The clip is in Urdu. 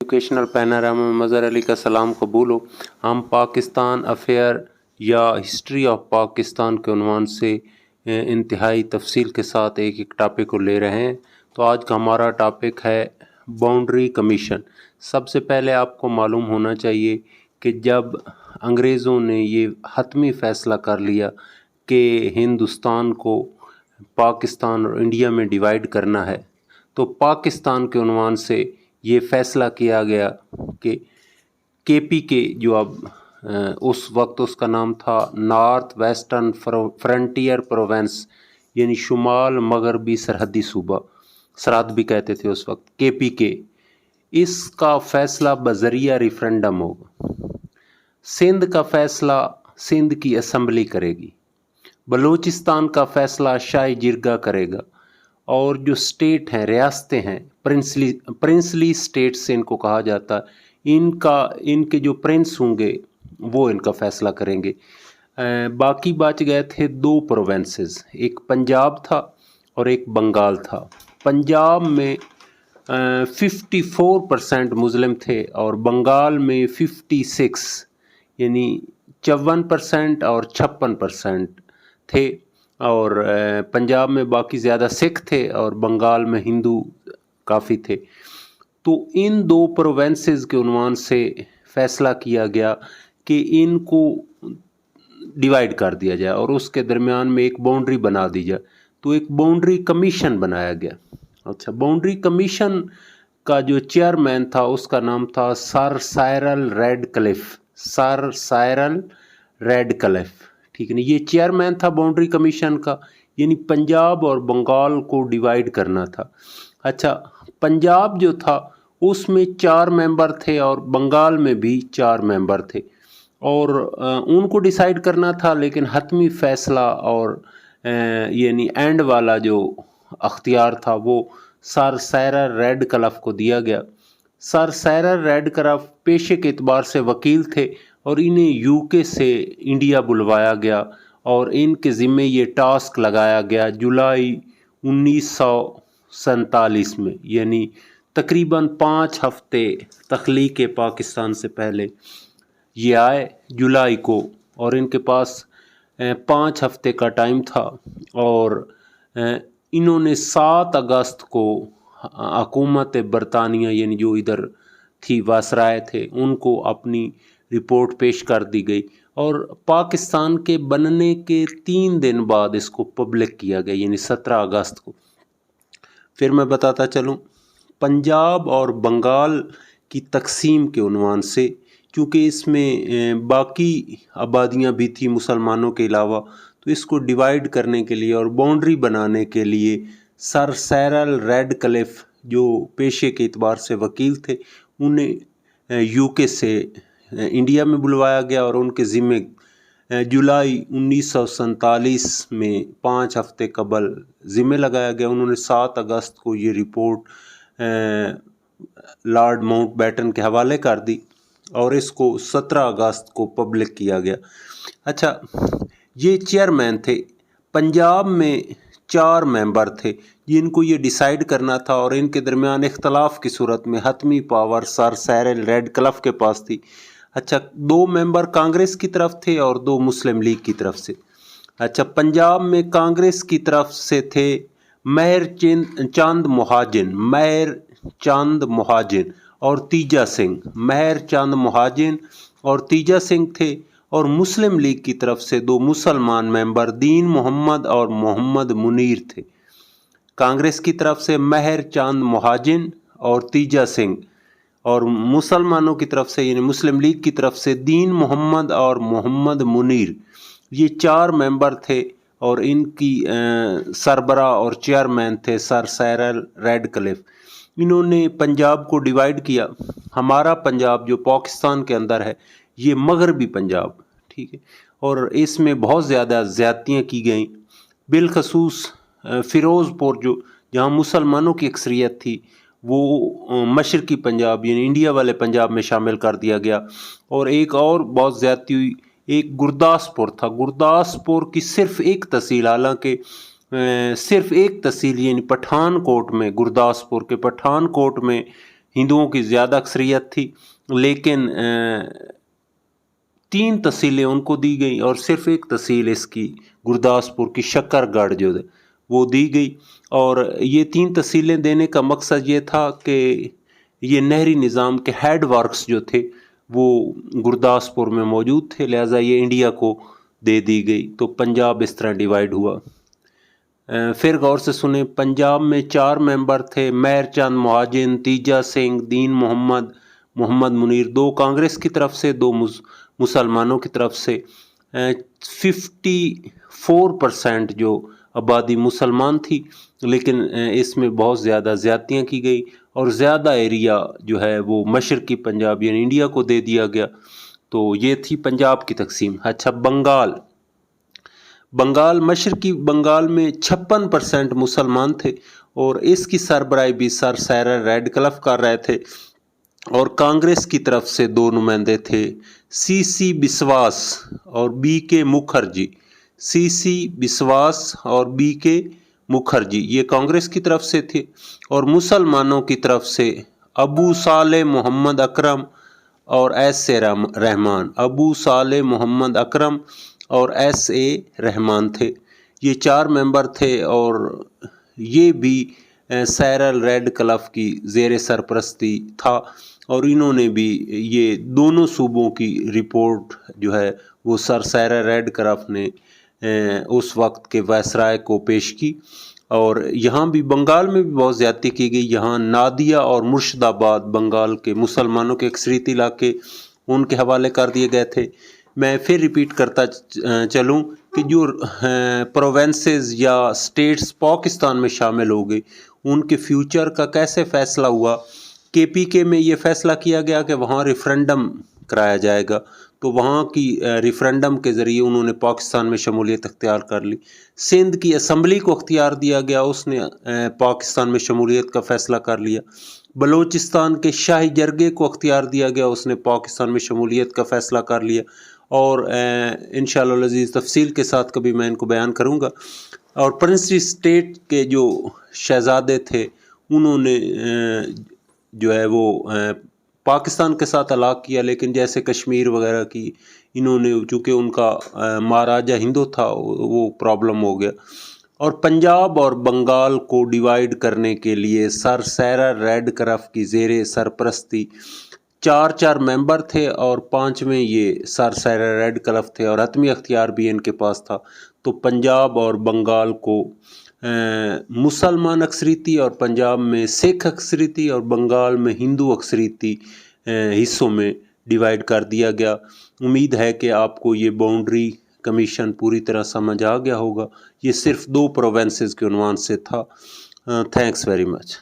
ایجوکیشنل پینراما میں مظہر علی کا سلام قبول ہو۔ ہم پاکستان افیئر یا ہسٹری آف پاکستان کے عنوان سے انتہائی تفصیل کے ساتھ ایک ٹاپک کو لے رہے ہیں۔ تو آج کا ہمارا ٹاپک ہے باؤنڈری کمیشن۔ سب سے پہلے آپ کو معلوم ہونا چاہیے کہ جب انگریزوں نے یہ حتمی فیصلہ کر لیا کہ ہندوستان کو پاکستان اور انڈیا میں ڈیوائیڈ کرنا ہے، تو پاکستان کے عنوان سے یہ فیصلہ کیا گیا کہ کے پی کے جو اب اس وقت اس کا نام تھا نارتھ ویسٹرن فرنٹیئر پروونس، یعنی شمال مغربی سرحدی صوبہ، سرحد بھی کہتے تھے اس وقت، کے پی کے، اس کا فیصلہ بذریعہ ریفرنڈم ہوگا۔ سندھ کا فیصلہ سندھ کی اسمبلی کرے گی، بلوچستان کا فیصلہ شاہی جرگہ کرے گا، اور جو اسٹیٹ ہیں، ریاستیں ہیں، پرنسلی اسٹیٹس ان کو کہا جاتا ہے، ان کے جو پرنس ہوں گے وہ ان کا فیصلہ کریں گے۔ باقی بچ گئے تھے دو پروونسز، ایک پنجاب تھا اور ایک بنگال تھا۔ پنجاب میں 54% مسلم تھے اور بنگال میں 56، یعنی 54% اور 56% تھے، اور پنجاب میں باقی زیادہ سکھ تھے اور بنگال میں ہندو کافی تھے۔ تو ان دو پروونسز کے عنوان سے فیصلہ کیا گیا کہ ان کو ڈیوائیڈ کر دیا جائے اور اس کے درمیان میں ایک باؤنڈری بنا دی جائے۔ تو ایک باؤنڈری کمیشن بنایا گیا۔ اچھا، باؤنڈری کمیشن کا جو چیئرمین تھا اس کا نام تھا سر سائرل ریڈ کلف، سر سائرل ریڈ کلف، ٹھیک ہے نا۔ یہ چیئرمین تھا باؤنڈری کمیشن کا، یعنی پنجاب اور بنگال کو ڈیوائیڈ کرنا تھا۔ اچھا، پنجاب جو تھا اس میں 4 ممبر تھے اور بنگال میں بھی 4 ممبر تھے، اور ان کو ڈیسائیڈ کرنا تھا، لیکن حتمی فیصلہ اور یعنی اینڈ والا جو اختیار تھا وہ سر سائرل ریڈ کلف کو دیا گیا۔ سر سائرل ریڈ کلف پیشے کے اعتبار سے وکیل تھے اور انہیں یو کے سے انڈیا بلوایا گیا اور ان کے ذمے یہ ٹاسک لگایا گیا جولائی 1947 میں، یعنی تقریباً 5 ہفتے تخلیق پاکستان سے پہلے یہ آئے جولائی کو، اور ان کے پاس 5 ہفتے کا ٹائم تھا، اور انہوں نے 7 اگست کو حکومت برطانیہ، یعنی جو ادھر تھی واسرائے تھے، ان کو اپنی رپورٹ پیش کر دی گئی، اور پاکستان کے بننے کے 3 دن بعد اس کو پبلک کیا گیا، یعنی 17 اگست کو۔ پھر میں بتاتا چلوں پنجاب اور بنگال کی تقسیم کے عنوان سے، کیونکہ اس میں باقی آبادیاں بھی تھیں مسلمانوں کے علاوہ، تو اس کو ڈیوائیڈ کرنے کے لیے اور باؤنڈری بنانے کے لیے سر سائرل ریڈ کلف جو پیشے کے اعتبار سے وکیل تھے، انہیں یو کے سے انڈیا میں بلوایا گیا اور ان کے ذمے جولائی 1947 میں 5 ہفتے قبل ذمے لگایا گیا۔ انہوں نے 7 اگست کو یہ رپورٹ لارڈ ماؤنٹ بیٹن کے حوالے کر دی اور اس کو 17 اگست کو پبلک کیا گیا۔ اچھا، یہ چیئرمین تھے۔ پنجاب میں 4 ممبر تھے جن کو یہ ڈیسائیڈ کرنا تھا، اور ان کے درمیان اختلاف کی صورت میں حتمی پاور سر سائرل ریڈ کلف کے پاس تھی۔ اچھا، 2 ممبر کانگریس کی طرف تھے اور 2 مسلم لیگ کی طرف سے۔ اچھا، پنجاب میں کانگریس کی طرف سے تھے مہر چند مہاجن اور تیجا سنگھ، مہر چند مہاجن اور تیجا سنگھ تھے، اور مسلم لیگ کی طرف سے 2 مسلمان ممبر دین محمد اور محمد منیر تھے۔ کانگریس کی طرف سے مہر چند مہاجن اور تیجا سنگھ، اور مسلمانوں کی طرف سے یعنی مسلم لیگ کی طرف سے دین محمد اور محمد منیر، یہ 4 ممبر تھے، اور ان کی سربراہ اور چیئرمین تھے سر سائرل ریڈ کلف۔ انہوں نے پنجاب کو ڈیوائیڈ کیا۔ ہمارا پنجاب جو پاکستان کے اندر ہے یہ مغربی پنجاب، ٹھیک ہے، اور اس میں بہت زیادہ زیادتیاں کی گئیں، بالخصوص فیروز پور جہاں مسلمانوں کی اکثریت تھی وہ مشرقی پنجاب یعنی انڈیا والے پنجاب میں شامل کر دیا گیا، اور ایک اور بہت زیادتی ہوئی، ایک گرداسپور تھا، گرداسپور کی صرف ایک تحصیل، حالانکہ صرف ایک تحصیل یعنی پٹھان کوٹ میں، گرداسپور کے پٹھان کوٹ میں ہندوؤں کی زیادہ اکثریت تھی، لیکن 3 تحصیلیں ان کو دی گئی اور صرف ایک تحصیل اس کی گرداسپور کی شکر گڑھ جو ہے وہ دی گئی۔ اور یہ 3 تحصیلیں دینے کا مقصد یہ تھا کہ یہ نہری نظام کے ہیڈ ورکس جو تھے وہ گرداسپور میں موجود تھے، لہٰذا یہ انڈیا کو دے دی گئی، تو پنجاب اس طرح ڈیوائیڈ ہوا۔ پھر غور سے سنیں، پنجاب میں 4 ممبر تھے، مہر چند مہاجن، تیجا سنگھ، دین محمد، محمد منیر، 2 کانگریس کی طرف سے، 2 مسلمانوں کی طرف سے۔ 54% جو آبادی مسلمان تھی، لیکن اس میں بہت زیادہ زیادتیاں کی گئی اور زیادہ ایریا جو ہے وہ مشرقی پنجاب یعنی انڈیا کو دے دیا گیا۔ تو یہ تھی پنجاب کی تقسیم۔ اچھا، بنگال مشرقی بنگال میں 56% مسلمان تھے اور اس کی سربراہی بھی سر سائرل ریڈ کلف کر رہے تھے، اور کانگریس کی طرف سے 2 نمائندے تھے، سی سی بسواس اور بی کے مکھرجی۔ سی سی بسواس اور بی کے مکھرجی یہ کانگریس کی طرف سے تھے، اور مسلمانوں کی طرف سے ابو صالح محمد اکرم اور ایس اے رحمان، ابو صالح محمد اکرم اور ایس اے رحمان تھے۔ یہ 4 ممبر تھے اور یہ بھی سائرل ریڈ کلف کی زیر سرپرستی تھا، اور انہوں نے بھی یہ دونوں صوبوں کی رپورٹ جو ہے وہ سر سائرل ریڈ کلف نے اس وقت کے وائسرائے کو پیش کی۔ اور یہاں بھی بنگال میں بھی بہت زیادتی کی گئی، یہاں نادیا اور مرشد آباد بنگال کے مسلمانوں کے اکثریتی علاقے ان کے حوالے کر دیے گئے تھے۔ میں پھر ریپیٹ کرتا چلوں کہ جو پروونسز یا سٹیٹس پاکستان میں شامل ہو گئی ان کے فیوچر کا کیسے فیصلہ ہوا۔ KPK میں یہ فیصلہ کیا گیا کہ وہاں ریفرنڈم کرایا جائے گا، تو وہاں کی ریفرنڈم کے ذریعے انہوں نے پاکستان میں شمولیت اختیار کر لی۔ سندھ کی اسمبلی کو اختیار دیا گیا، اس نے پاکستان میں شمولیت کا فیصلہ کر لیا۔ بلوچستان کے شاہی جرگے کو اختیار دیا گیا، اس نے پاکستان میں شمولیت کا فیصلہ کر لیا، اور انشاءاللہ العزیز تفصیل کے ساتھ کبھی میں ان کو بیان کروں گا۔ اور پرنسلی اسٹیٹ کے جو شہزادے تھے انہوں نے جو ہے وہ پاکستان کے ساتھ علاقہ کیا، لیکن جیسے کشمیر وغیرہ کی انہوں نے، چونکہ ان کا مہاراجہ ہندو تھا، وہ پرابلم ہو گیا۔ اور پنجاب اور بنگال کو ڈیوائیڈ کرنے کے لیے سر سائرل ریڈ کلف کی زیر سرپرستی 4 ممبر تھے، اور 5ویں یہ سر سائرل ریڈ کلف تھے، اور حتمی اختیار بھی ان کے پاس تھا۔ تو پنجاب اور بنگال کو مسلمان اکثریتی اور پنجاب میں سکھ اکثریتی اور بنگال میں ہندو اکثریتی حصوں میں ڈیوائیڈ کر دیا گیا۔ امید ہے کہ آپ کو یہ باؤنڈری کمیشن پوری طرح سمجھ آ گیا ہوگا۔ یہ صرف 2 پروونسز کے عنوان سے تھا۔ Thanks very much.